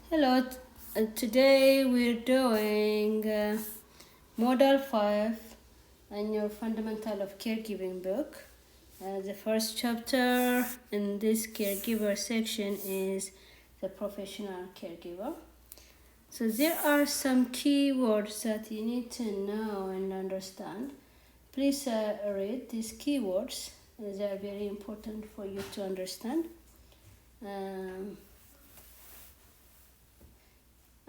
Hello, today we're doing Model 5 and your Fundamental of Caregiving book. The first chapter in this caregiver section is the professional caregiver. So there are some key words that you need to know and understand. Please read these keywords. They are very important for you to understand.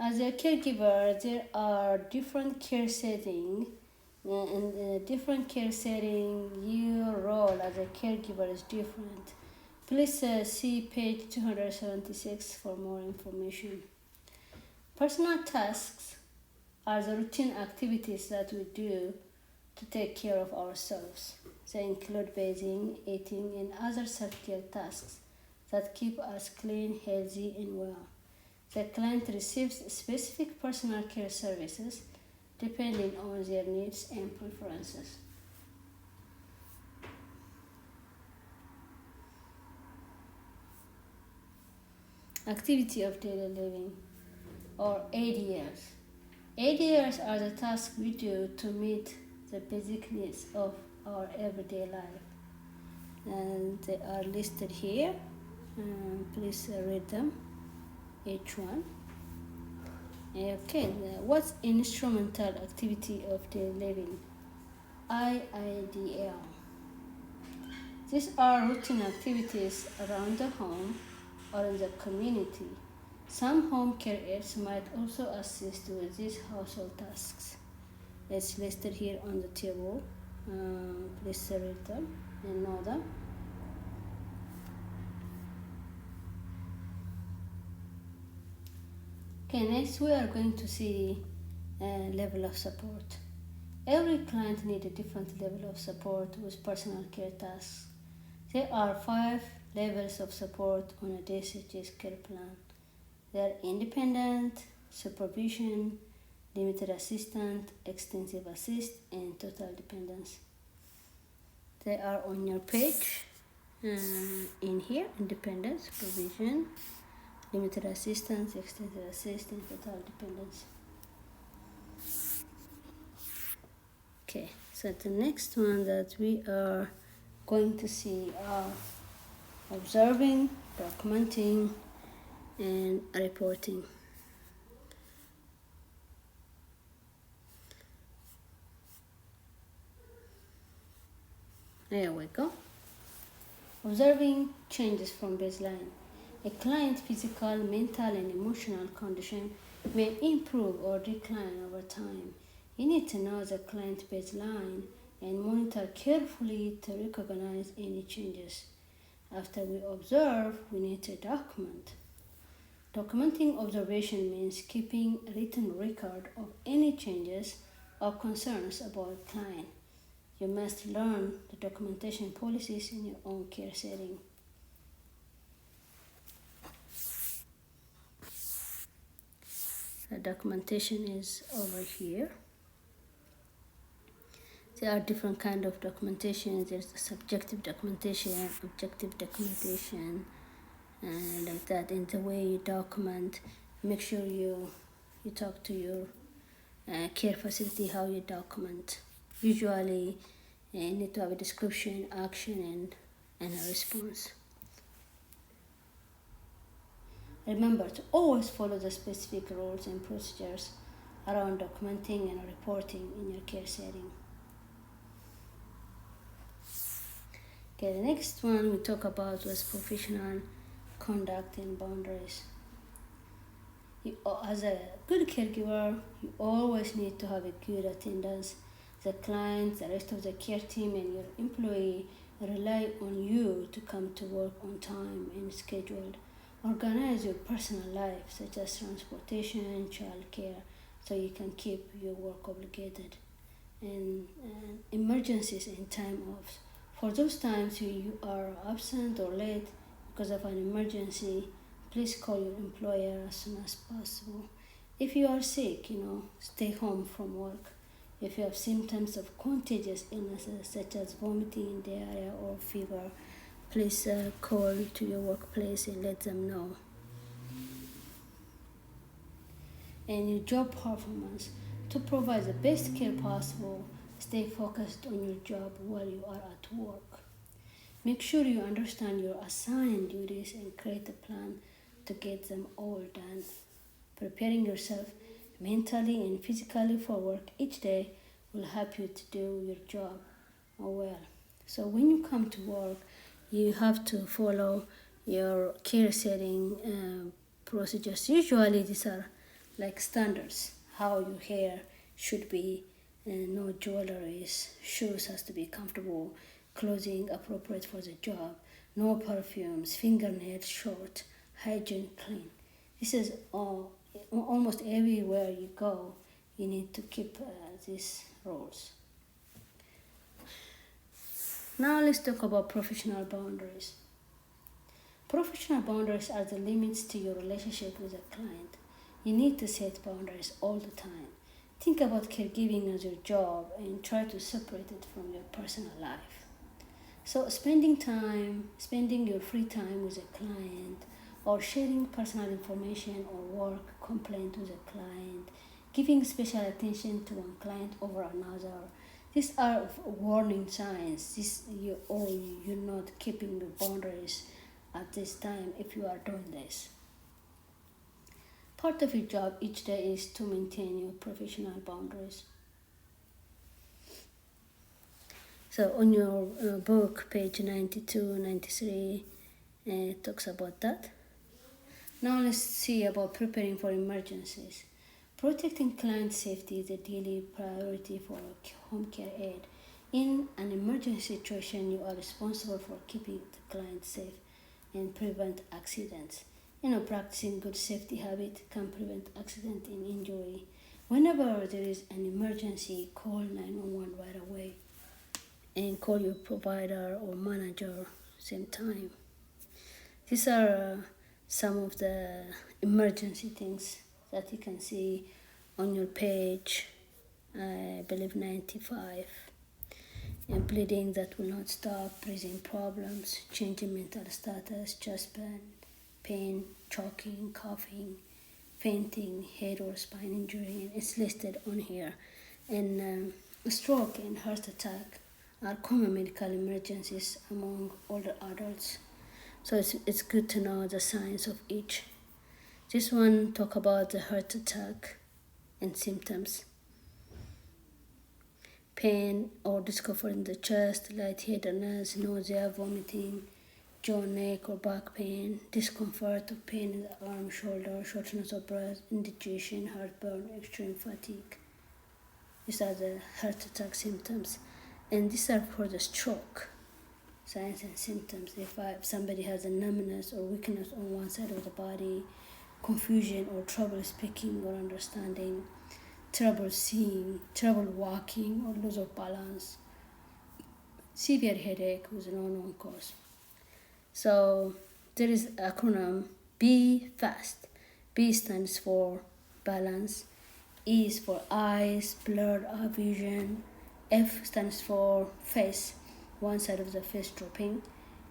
As a caregiver, there are different care settings. In different care setting, your role as a caregiver is different. Please see page 276 for more information. Personal tasks are the routine activities that we do to take care of ourselves. They include bathing, eating, and other self-care tasks that keep us clean, healthy, and well. The client receives specific personal care services depending on their needs and preferences. Activity of daily living, or ADLs. ADLs are the tasks we do to meet the basic needs of our everyday life. And they are listed here. Please read them, each one. Okay, what's instrumental activity of daily living? IIDL. These are routine activities around the home or in the community. Some home care aides might also assist with these household tasks. It's listed here on the table. Please read them and know them. Okay, next we are going to see level of support. Every client needs a different level of support with personal care tasks. There are 5 levels of support on a DCG's care plan. They are independent, supervision, limited assistance, extensive assist, and total dependence. They are on your page in here: independent, supervision, limited assistance, extensive assist, and total dependence. Okay, so the next one that we are going to see are observing, documenting, and reporting. There we go. Observing changes from baseline. A client's physical, mental, and emotional condition may improve or decline over time. You need to know the client's baseline and monitor carefully to recognize any changes. After we observe, we need to document. Documenting observation means keeping a written record of any changes or concerns about a client. You must learn the documentation policies in your own care setting. The documentation is over here. There are different kinds of documentation. There's subjective documentation, objective documentation, like that. In the way you document, make sure you talk to your care facility how you document. Usually, you need to have a description, action, and a response. Remember to always follow the specific rules and procedures around documenting and reporting in your care setting. Okay, the next one we talk about was professional conduct and boundaries. As a good caregiver, you always need to have a good attendance. The client, the rest of the care team, and your employee rely on you to come to work on time and scheduled. Organize your personal life, such as transportation, childcare, so you can keep your work obligated. And emergencies and time offs. For those times you are absent or late because of an emergency, please call your employer as soon as possible. If you are sick, stay home from work. If you have symptoms of contagious illnesses such as vomiting, diarrhea, or fever, please call to your workplace and let them know. and your job performance. To provide the best care possible, stay focused on your job while you are at work. Make sure you understand your assigned duties and create a plan to get them all done. Preparing yourself mentally and physically for work each day will help you to do your job well. So when you come to work, you have to follow your care setting procedures. Usually these are like standards, how your hair should be, no jewelries, shoes has to be comfortable, clothing appropriate for the job, no perfumes, fingernails short, hygiene clean. This is all, almost everywhere you go, you need to keep these rules. Now let's talk about professional boundaries. Professional boundaries are the limits to your relationship with a client. You need to set boundaries all the time. Think about caregiving as your job and try to separate it from your personal life. So spending your free time with a client or sharing personal information or work complaint with a client, giving special attention to one client over another. These are warning signs. You're not keeping the boundaries at this time if you are doing this. Part of your job each day is to maintain your professional boundaries. So on your book, page 92, 93, it talks about that. Now let's see about preparing for emergencies. Protecting client safety is a daily priority for a home care aide. In an emergency situation, you are responsible for keeping the client safe and prevent accidents. Practicing good safety habit can prevent accident and injury. Whenever there is an emergency, call 911 right away and call your provider or manager same time. These are some of the emergency things that you can see on your page, I believe 95. And bleeding that will not stop, breathing problems, changing mental status, chest pain, choking, coughing, fainting, head or spine injury, and it's listed on here. And stroke and heart attack are common medical emergencies among older adults. So it's good to know the signs of each. This one talk about the heart attack and symptoms. Pain or discomfort in the chest, lightheadedness, nausea, vomiting, jaw, neck or back pain, discomfort or pain in the arm, shoulder, shortness of breath, indigestion, heartburn, extreme fatigue. These are the heart attack symptoms. And these are for the stroke signs and symptoms. If somebody has a numbness or weakness on one side of the body, confusion or trouble speaking or understanding, trouble seeing, trouble walking or loss of balance, severe headache with no known cause. So there is acronym B FAST. B stands for balance, E is for eyes, blurred eye vision, F stands for face, one side of the face dropping,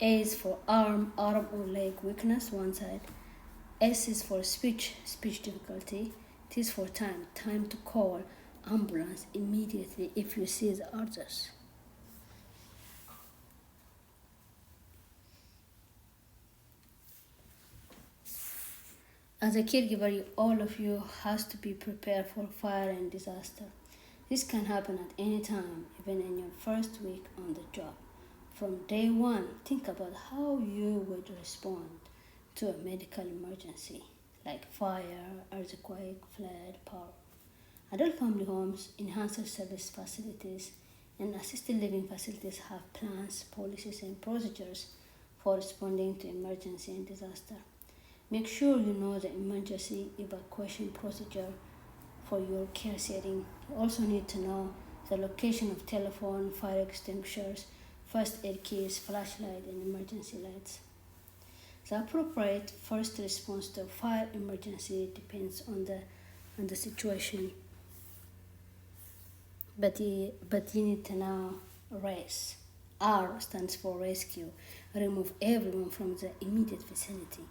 A is for arm or leg weakness, one side, S is for speech difficulty, T is for time to call ambulance immediately if you see the others. As a caregiver, all of you has to be prepared for fire and disaster. This can happen at any time, even in your first week on the job. From day one, think about how you would respond to a medical emergency, like fire, earthquake, flood, power. Adult family homes, enhanced service facilities, and assisted living facilities have plans, policies, and procedures for responding to emergency and disaster. Make sure you know the emergency evacuation procedure for your care setting. You also need to know the location of telephone, fire extinguishers, first aid kits, flashlight, and emergency lights. The appropriate first response to a fire emergency depends on the situation. But you need to know RACE. R stands for rescue. Remove everyone from the immediate vicinity.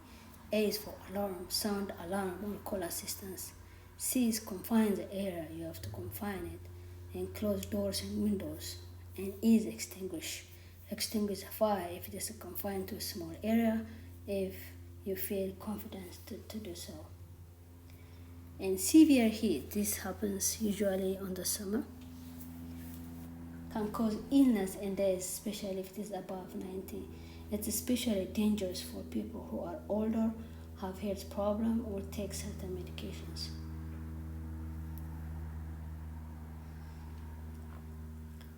A is for alarm, sound alarm or call assistance. C is confine the area, you have to confine it, and close doors and windows. And E is extinguish. Extinguish a fire if it is confined to a small area, if you feel confident to do so. And severe heat, this happens usually on the summer, can cause illness and death, especially if it is above 90. It's especially dangerous for people who are older, have health problems, or take certain medications.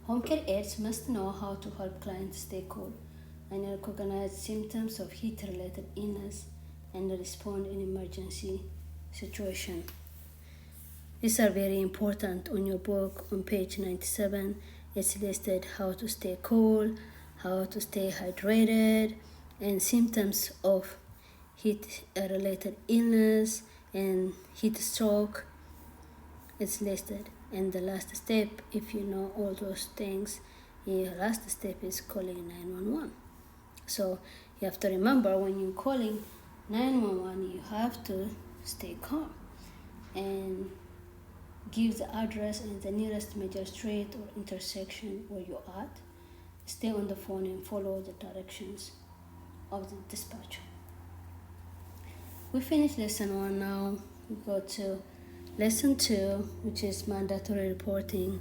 Home care aides must know how to help clients stay cool and recognize symptoms of heat-related illness and respond in emergency situation. These are very important on your book. On page 97, it's listed how to stay cool, how to stay hydrated, and symptoms of heat-related illness and heat stroke. It's listed. And the last step, if you know all those things, the last step is calling 911. So you have to remember when you're calling 911, you have to stay calm and give the address and the nearest major street or intersection where you're at. Stay on the phone and follow the directions of the dispatcher. We finished lesson 1 now. We go to lesson 2, which is mandatory reporting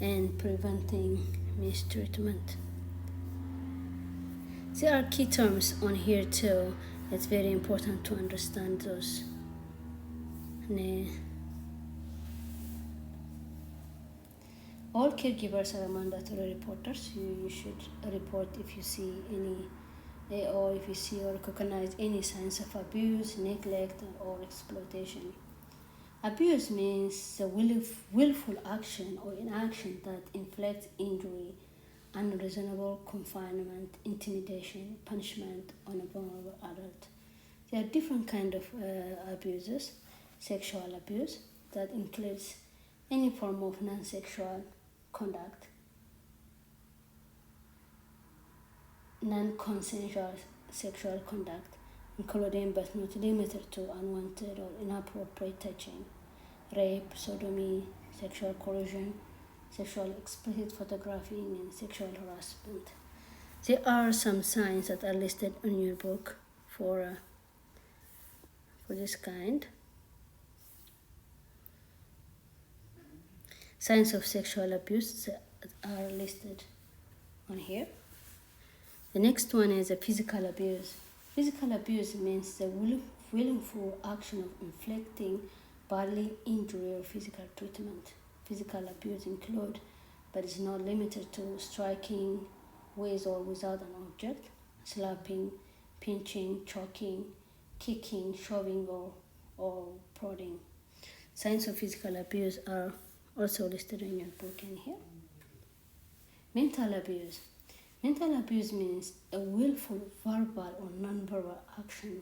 and preventing mistreatment. There are key terms on here too. It's very important to understand those. All caregivers are mandatory reporters. You should report if you see any, or if you see or recognize any signs of abuse, neglect, or exploitation. Abuse means the willful action or inaction that inflicts injury, unreasonable confinement, intimidation, punishment on a vulnerable adult. There are different kinds of abuses. Sexual abuse, that includes any form of non-sexual conduct, non-consensual sexual conduct, including but not limited to unwanted or inappropriate touching, rape, sodomy, sexual coercion, sexual explicit photographing, and sexual harassment. There are some signs that are listed in your book for this kind. Signs of sexual abuse are listed on here. The next one is a physical abuse. Physical abuse means the willful action of inflicting bodily injury or physical treatment. Physical abuse include, but is not limited to, striking with or without an object, slapping, pinching, choking, kicking, shoving, or prodding. Signs of physical abuse are also listed in your book in here. Mental abuse. Mental abuse means a willful verbal or non-verbal action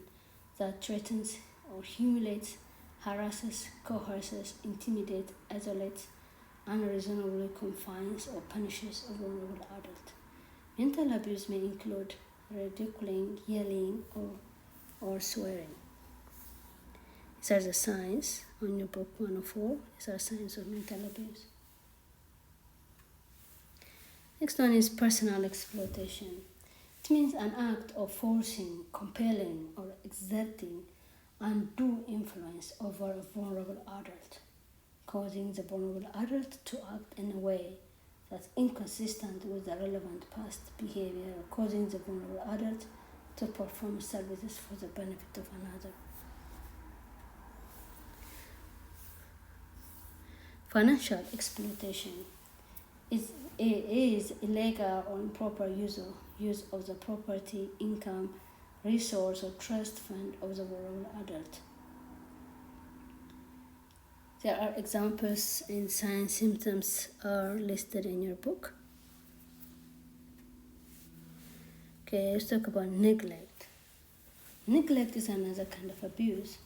that threatens or humiliates, harasses, coerces, intimidates, isolates, unreasonably confines or punishes a vulnerable adult. Mental abuse may include ridiculing, yelling, or swearing. These are the signs on your book 104. These are signs of mental abuse. Next one is personal exploitation. It means an act of forcing, compelling, or exerting undue influence over a vulnerable adult, causing the vulnerable adult to act in a way that's inconsistent with the relevant past behavior, or causing the vulnerable adult to perform services for the benefit of another. Financial exploitation is illegal or improper use of the property, income, resource, or trust fund of the vulnerable adult. There are examples and signs, symptoms are listed in your book. Okay, let's talk about neglect. Neglect is another kind of abuse.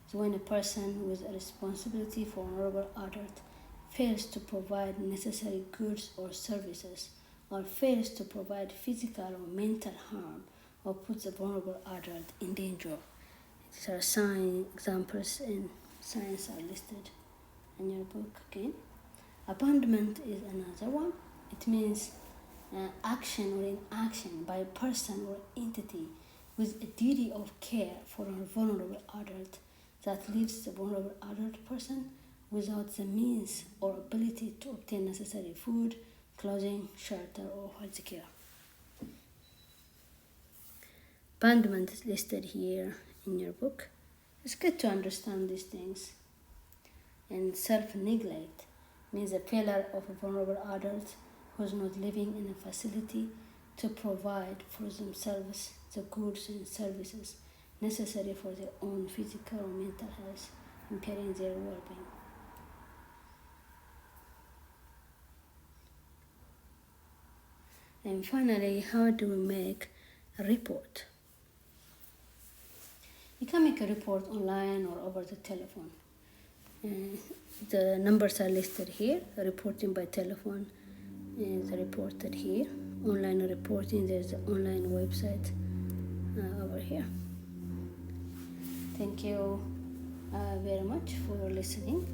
It's when a person with a responsibility for a vulnerable adult fails to provide necessary goods or services, or fails to provide physical or mental harm, or puts a vulnerable adult in danger. These are examples and signs are listed in your book again. Abandonment is another one. It means action or inaction by a person or entity with a duty of care for a vulnerable adult that leaves the vulnerable adult person without the means or ability to obtain necessary food, clothing, shelter, or health care. Abandonment is listed here in your book. It's good to understand these things. And self-neglect means a failure of a vulnerable adult who is not living in a facility to provide for themselves the goods and services necessary for their own physical or mental health, impairing their well-being. And finally, how do we make a report? You can make a report online or over the telephone. The numbers are listed here. Reporting by telephone is reported here. Online reporting, there's the online website over here. Thank you very much for listening.